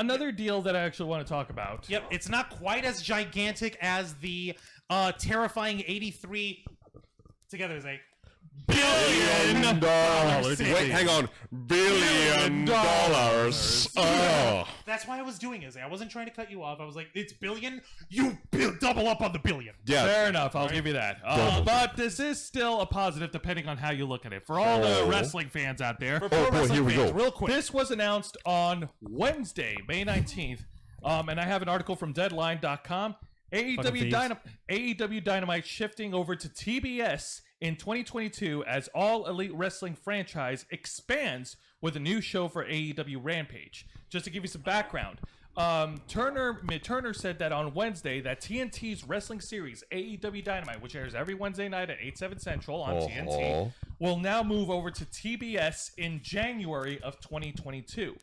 another deal that I actually want to talk about. Yep, it's not quite as gigantic as the terrifying 83. Together, Zay. $1 billion. Wait, hang on. $1 billion. Oh. That's why I was doing it. I wasn't trying to cut you off. I was like, it's billion. You double up on the billion. Yeah, fair enough. I'll give you that. But this is still a positive, depending on how you look at it. For all the wrestling fans out there, Here we go. Real quick. this was announced on Wednesday, May 19th, and I have an article from Deadline.com. AEW Dynamite shifting over to TBS in 2022 as All Elite Wrestling franchise expands with a new show for AEW Rampage. Just to give you some background, Turner said that on Wednesday that TNT's wrestling series AEW Dynamite, which airs every Wednesday night at 8/7 Central on TNT, will now move over to TBS in January of 2022.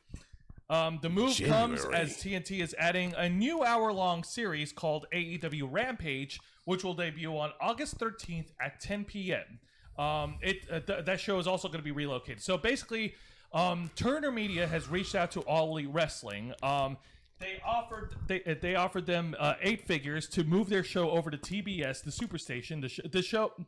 The move comes as TNT is adding a new hour-long series called AEW Rampage, which will debut on August 13th at 10 p.m. That show is also going to be relocated. So basically, Turner Media has reached out to All Elite Wrestling. They offered them 8 figures to move their show over to TBS, the Superstation.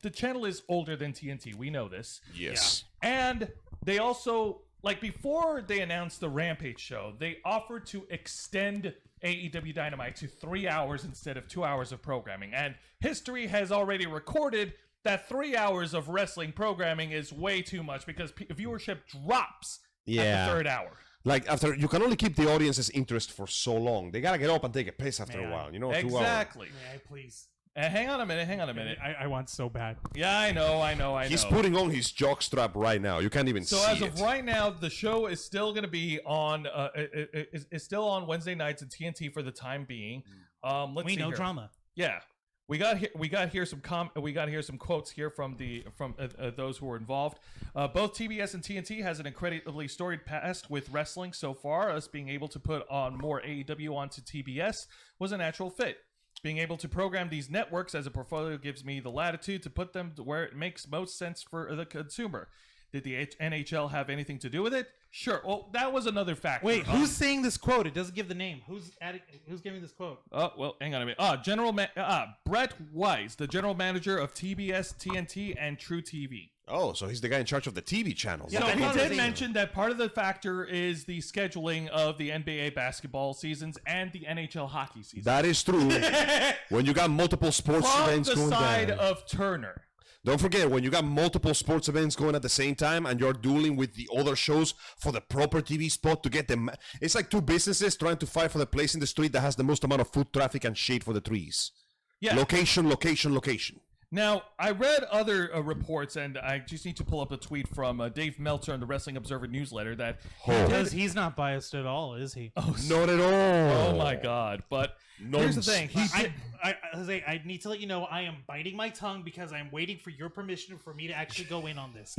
The channel is older than TNT. We know this. Yes. Yeah. And they also, like, before they announced the Rampage show, they offered to extend AEW Dynamite to 3 hours instead of 2 hours of programming. And history has already recorded that 3 hours of wrestling programming is way too much because viewership drops at the third hour. Like, after, you can only keep the audience's interest for so long. They gotta get up and take a piss after a while, you know? Exactly. 2 hours. May I please? Hang on a minute. I want so bad. Yeah, I know. He's putting on his jockstrap right now. You can't even see it. So as of right now, the show is still going to be on. It's still on Wednesday nights at TNT for the time being. Let's see here. Drama. Yeah, we got here some quotes here from those who were involved. Both TBS and TNT has an incredibly storied past with wrestling so far. Us being able to put on more AEW onto TBS was a natural fit. Being able to program these networks as a portfolio gives me the latitude to put them where it makes most sense for the consumer. Did the NHL have anything to do with it? Sure. Well, that was another factor. Wait, who's saying this quote? It doesn't give the name. Who's giving this quote? Well, hang on a minute. Brett Weiss, the general manager of TBS, TNT, and True TV. Oh, so he's the guy in charge of the TV channels. Yeah, so he did mention that part of the factor is the scheduling of the NBA basketball seasons and the NHL hockey seasons. That is true. When you got multiple sports events going from the side down. of Turner. Don't forget, when you got multiple sports events going at the same time and you're dueling with the other shows for the proper TV spot to get them. It's like two businesses trying to fight for the place in the street that has the most amount of foot traffic and shade for the trees. Yeah. Location. Now, I read other reports, and I just need to pull up a tweet from Dave Meltzer on the Wrestling Observer newsletter that he's not biased at all, is he? Oh, not at all. Oh my God! But here's the thing: I need to let you know I am biting my tongue because I'm waiting for your permission for me to actually go in on this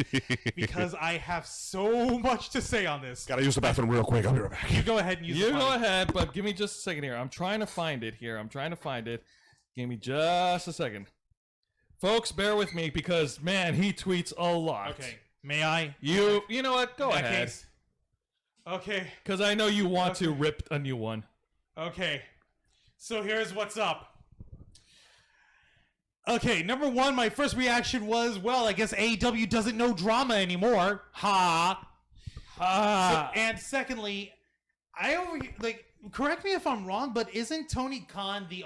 because I have so much to say on this. Gotta use the bathroom real quick. I'll be right back. You go ahead and use. You go ahead, but give me just a second here. I'm trying to find it here. Give me just a second. Folks, bear with me because, man, he tweets a lot. Okay. May I? You know what? Go ahead. Case. Okay. Because I know you want to rip a new one. Okay. So here's what's up. Okay, number one, my first reaction was, well, I guess AEW doesn't know drama anymore. Ha. And secondly, correct me if I'm wrong, but isn't Tony Khan the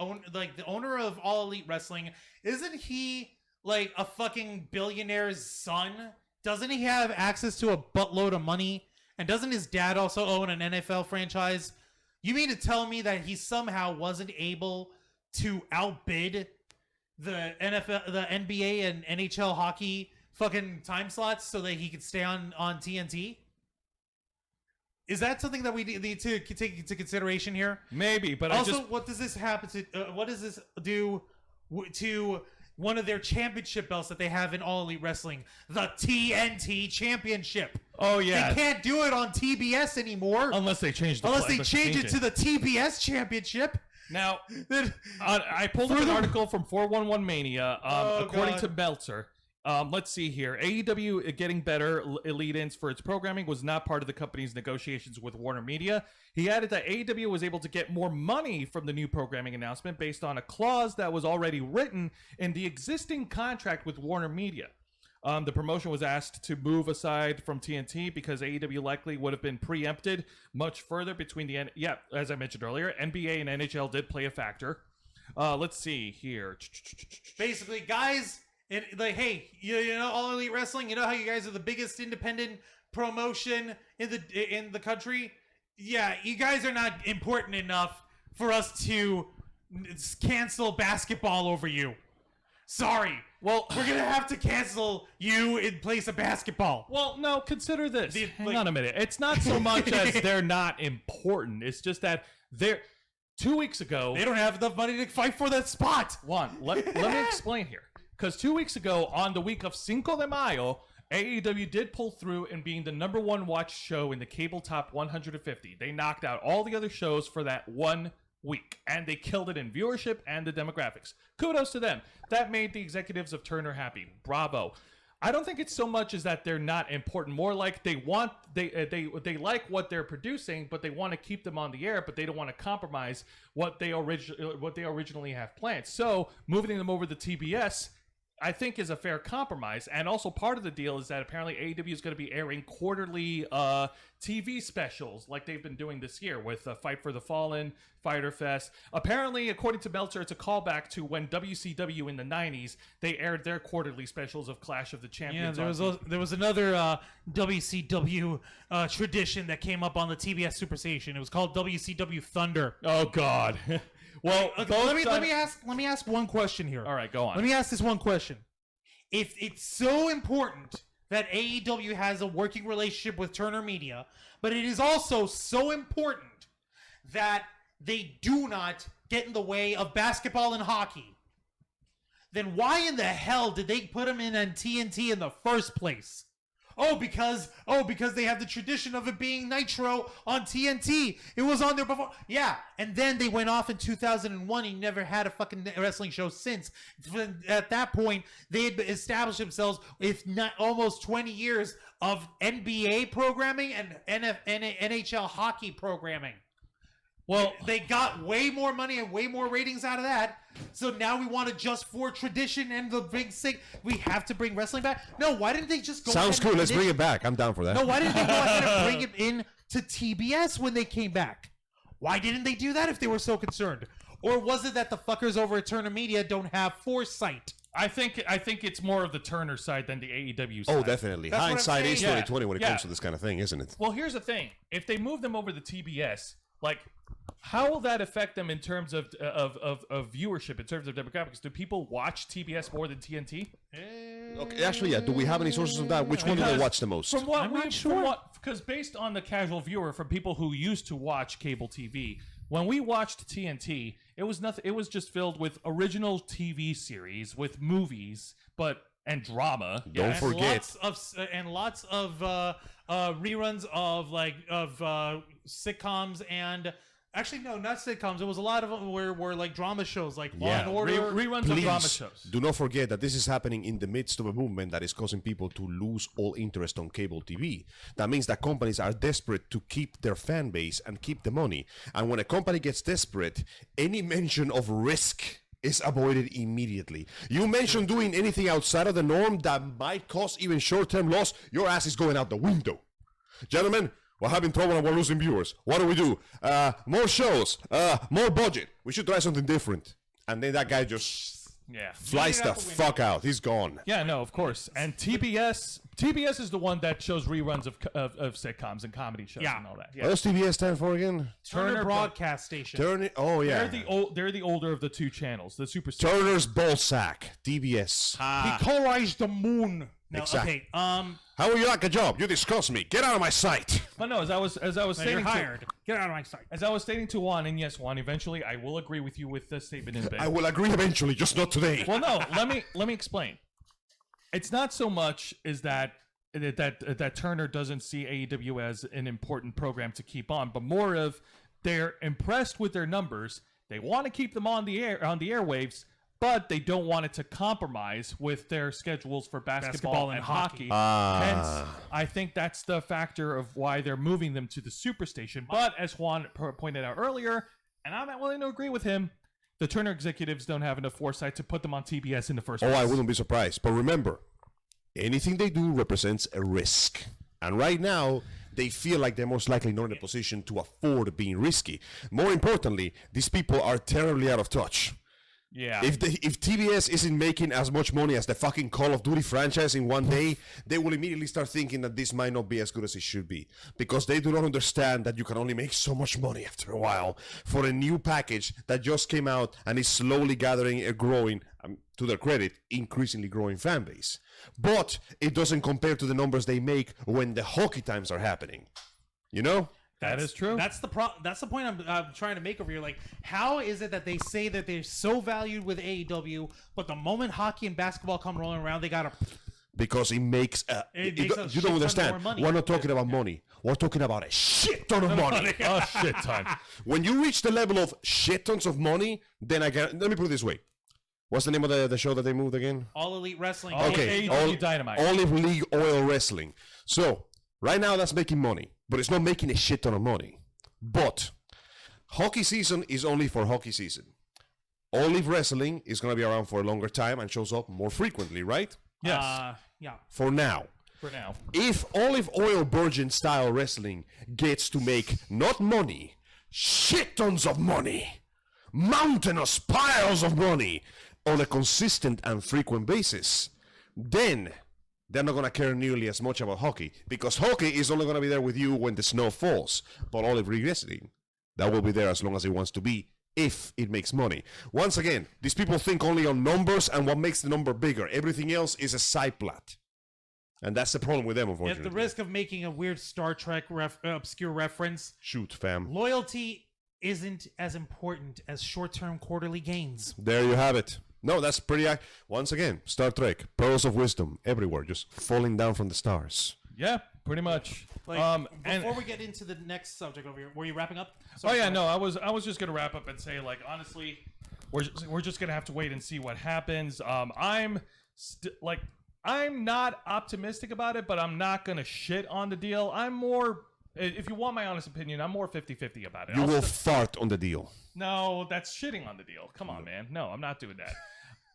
owner of All Elite Wrestling? Isn't he like a fucking billionaire's son? Doesn't he have access to a buttload of money? And doesn't his dad also own an NFL franchise? You mean to tell me that he somehow wasn't able to outbid the NFL, the NBA and NHL hockey fucking time slots so that he could stay on TNT? Is that something that we need to take into consideration here? Maybe, but also, what does this happen to? What does this do to one of their championship belts that they have in All Elite Wrestling, the TNT Championship? Oh yeah, they can't do it on TBS anymore unless they change it to the TBS Championship. Now, I pulled up an article from 411 Mania. According to Meltzer, Let's see here. AEW getting better lead-ins for its programming was not part of the company's negotiations with Warner Media. He added that AEW was able to get more money from the new programming announcement based on a clause that was already written in the existing contract with Warner Media. The promotion was asked to move aside from TNT because AEW likely would have been preempted much further between the end. Yeah, as I mentioned earlier, NBA and NHL did play a factor. Let's see here. Basically, guys, hey, you know, All Elite Wrestling. You know how you guys are the biggest independent promotion in the country. Yeah, you guys are not important enough for us to cancel basketball over you. Sorry. Well, we're gonna have to cancel you in place of basketball. Well, no, consider this. Hang on a minute. It's not so much as they're not important. It's just that they're 2 weeks ago. They don't have enough money to fight for that spot. Juan, let me explain here. Because 2 weeks ago, on the week of Cinco de Mayo, AEW did pull through in being the number one watched show in the cable top 150. They knocked out all the other shows for that 1 week, and they killed it in viewership and the demographics. Kudos to them. That made the executives of Turner happy. Bravo. I don't think it's so much as that they're not important. More like they like what they're producing, but they want to keep them on the air, but they don't want to compromise what they originally have planned. So moving them over to TBS, I think, is a fair compromise. And also part of the deal is that apparently AEW is going to be airing quarterly TV specials like they've been doing this year with Fight for the Fallen, Fighter Fest. Apparently, according to Meltzer, it's a callback to when WCW in the 90s, they aired their quarterly specials of Clash of the Champions. Yeah, there was another WCW tradition that came up on the TBS Super Station. It was called WCW Thunder. Oh, God. Well, let me ask one question here. All right, go on. Let me ask this one question. If it's so important that AEW has a working relationship with Turner Media, but it is also so important that they do not get in the way of basketball and hockey, then why in the hell did they put them in on TNT in the first place? Because they have the tradition of it being Nitro on TNT. It was on there before. Yeah, and then they went off in 2001 and never had a fucking wrestling show since. At that point, they had established themselves with not almost 20 years of NBA programming and NHL hockey programming. Well, they got way more money and way more ratings out of that. So now we want to just for tradition and the big thing. We have to bring wrestling back. No, why didn't they just go? Sounds cool. Let's bring it back. I'm down for that. No, why didn't they go ahead and bring it in to TBS when they came back? Why didn't they do that if they were so concerned? Or was it that the fuckers over at Turner Media don't have foresight? I think it's more of the Turner side than the AEW side. Oh, definitely. That's what I'm Hindsight is saying. 2020 when it comes to this kind of thing, isn't it? Well, here's the thing. If they move them over to TBS, like, how will that affect them in terms of viewership, in terms of demographics? Do people watch TBS more than TNT? Okay, actually, yeah. Do we have any sources of that? Which one do they watch the most? From what because based on the casual viewer, from people who used to watch cable TV, when we watched TNT, it was nothing. It was just filled with original TV series, with movies, and drama. Don't forget. Lots of reruns of sitcoms and. Actually, no, not sitcoms. It was a lot of them were like drama shows, like Law and Order. Reruns of drama shows. Do not forget that this is happening in the midst of a movement that is causing people to lose all interest on cable TV. That means that companies are desperate to keep their fan base and keep the money. And when a company gets desperate, any mention of risk is avoided immediately. You mention doing anything outside of the norm that might cause even short-term loss, your ass is going out the window. Gentlemen, we're having trouble and we're losing viewers. What do? More shows, more budget. We should try something different. And then that guy just flies the fuck out. He's gone. Yeah, no, of course. And TBS is the one that shows reruns of sitcoms and comedy shows and all that. Yeah. What does TBS stand for again? Turner Broadcast Station. Oh, yeah. They're the older of the two channels, the super. Turner's ballsack, TBS. He colorized the moon. No, exactly. Okay. How will you like a job? You disgust me. Get out of my sight. But no, as I was stating, you're hired. Get out of my sight. As I was stating to Juan, and yes, Juan, eventually I will agree with you with this statement in bed. I will agree eventually, just not today. Well, no, let me explain. It's not so much is that Turner doesn't see AEW as an important program to keep on, but more of they're impressed with their numbers. They want to keep them on the airwaves, but they don't want it to compromise with their schedules for basketball and hockey. Hence, I think that's the factor of why they're moving them to the Superstation. But as Juan pointed out earlier, and I'm not willing to agree with him, the Turner executives don't have enough foresight to put them on TBS in the first place. I wouldn't be surprised. But remember, anything they do represents a risk. And right now, they feel like they're most likely not in a position to afford being risky. More importantly, these people are terribly out of touch. Yeah. If TBS isn't making as much money as the fucking Call of Duty franchise in one day, they will immediately start thinking that this might not be as good as it should be. Because they do not understand that you can only make so much money after a while for a new package that just came out and is slowly gathering a growing, to their credit, increasingly growing fan base. But it doesn't compare to the numbers they make when the hockey times are happening. You know? That is true. That's the That's the point I'm trying to make over here. Like, how is it that they say that they're so valued with AEW, but the moment hockey and basketball come rolling around, they gotta because it makes makes a you shit don't ton understand. more money. We're not talking about money. We're talking about a shit ton of money. A shit ton. When you reach the level of shit tons of money, then let me put it this way. What's the name of the show that they moved again? All Elite Wrestling. Okay, AEW Dynamite. Olive League Oil Wrestling. So right now that's making money, but it's not making a shit ton of money. But hockey season is only for hockey season. Olive Wrestling is going to be around for a longer time and shows up more frequently, right? Yes. Yeah. For now. For now. If Olive Oil Virgin style wrestling gets to make not money, shit tons of money, mountainous piles of money on a consistent and frequent basis, then they're not going to care nearly as much about hockey, because hockey is only going to be there with you when the snow falls. But Olive Wrestling, that will be there as long as it wants to be, if it makes money. Once again, these people think only on numbers and what makes the number bigger. Everything else is a side plot. And that's the problem with them, unfortunately. At the risk of making a weird Star Trek obscure reference, Shoot, fam. loyalty isn't as important as short-term quarterly gains. There you have it. No, that's pretty... Once again, Star Trek, pearls of wisdom everywhere, just falling down from the stars. Yeah, pretty much. Like, before we get into the next subject over here, were you wrapping up? Sorry, No, I was just gonna wrap up and say, like, honestly, we're just gonna have to wait and see what happens. I'm not optimistic about it, but I'm not gonna shit on the deal. I'm more, if you want my honest opinion, I'm more 50-50 about it. You will fart on the deal. No, that's shitting on the deal. Come on, man. No, I'm not doing that.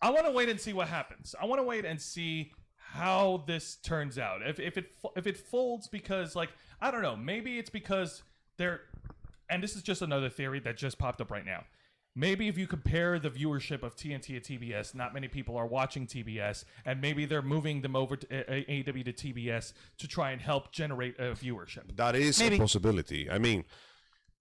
I want to wait and see what happens. I want to wait and see how this turns out. If it folds because, like, I don't know, maybe it's because they're, and this is just another theory that just popped up right now. Maybe if you compare the viewership of TNT at TBS, not many people are watching TBS, and maybe they're moving them over to AEW to TBS to try and help generate a viewership. That is a possibility. I mean,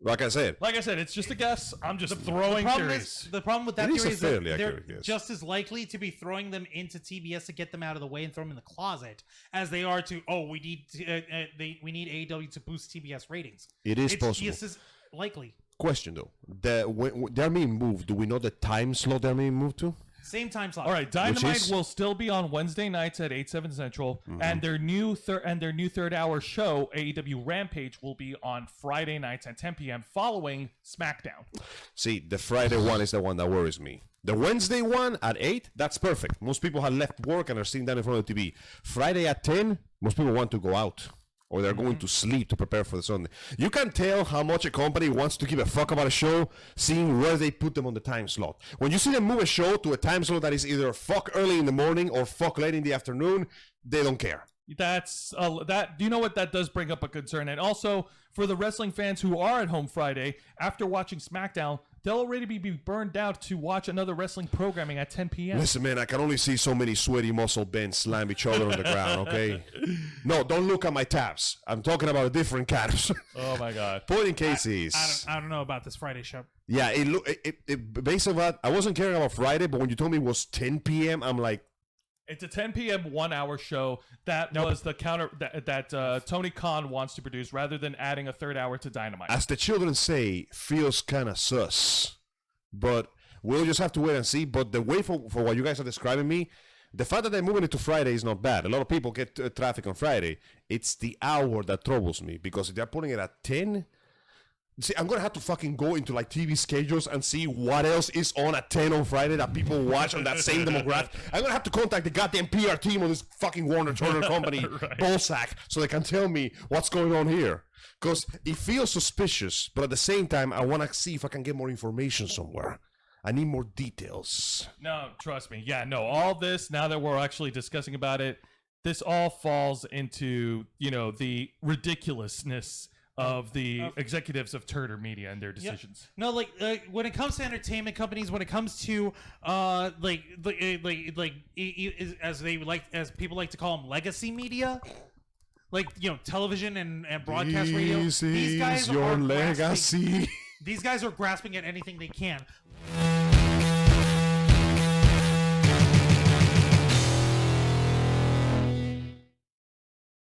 like I said, it's just a guess. I'm just throwing theories. The problem with that It is theory a is that fairly they're accurate guess. just as likely to be throwing them into TBS to get them out of the way and throw them in the closet as they are to, we need AEW to boost TBS ratings. it is possible. Just as likely. Question though, when they're being moved, do we know the time slot they're being moved to? Same time slot. All right, Dynamite is- will still be on Wednesday nights at 8/7 Central, and their new third hour show, AEW Rampage, will be on Friday nights at 10 p.m. following SmackDown. See, the Friday one is the one that worries me. The Wednesday one at 8, that's perfect. Most people have left work and are sitting down in front of the TV. Friday at 10, most people want to go out. Or they're going to sleep to prepare for the Sunday. You can tell how much a company wants to give a fuck about a show, seeing where they put them on the time slot. When you see them move a show to a time slot that is either fuck early in the morning or fuck late in the afternoon, they don't care. That's that. Do you know what that does bring up a concern? And also for the wrestling fans who are at home Friday after watching SmackDown, they'll already be burned out to watch another wrestling programming at 10 p.m. Listen, man, I can only see so many sweaty muscle men slam each other on the ground, okay? No, don't look at my tabs. I'm talking about a different tabs. Oh, my God. Point in case is... I don't know about this Friday show. Yeah, based on that, I wasn't caring about Friday, but when you told me it was 10 p.m., I'm like... It's a 10 p.m. 1 hour show. That was the counter that Tony Khan wants to produce rather than adding a third hour to Dynamite. As the children say, feels kind of sus. But we'll just have to wait and see. But the way for what you guys are describing me, the fact that they're moving it to Friday is not bad. A lot of people get traffic on Friday. It's the hour that troubles me, because if they're putting it at 10... See, I'm gonna have to fucking go into like TV schedules and see what else is on at 10 on Friday that people watch on that same demographic. I'm gonna have to contact the goddamn PR team on this fucking Warner Turner company, Ballsack, so they can tell me what's going on here. Because it feels suspicious, but at the same time, I wanna see if I can get more information somewhere. I need more details. No, trust me. Yeah, no, all this, now that we're actually discussing about it, this all falls into, the ridiculousness of the executives of Turner Media and their decisions. Yeah. No, like when it comes to entertainment companies, when it comes to as people like to call them legacy media, television and broadcast radio. These guys your are legacy. These guys are grasping at anything they can.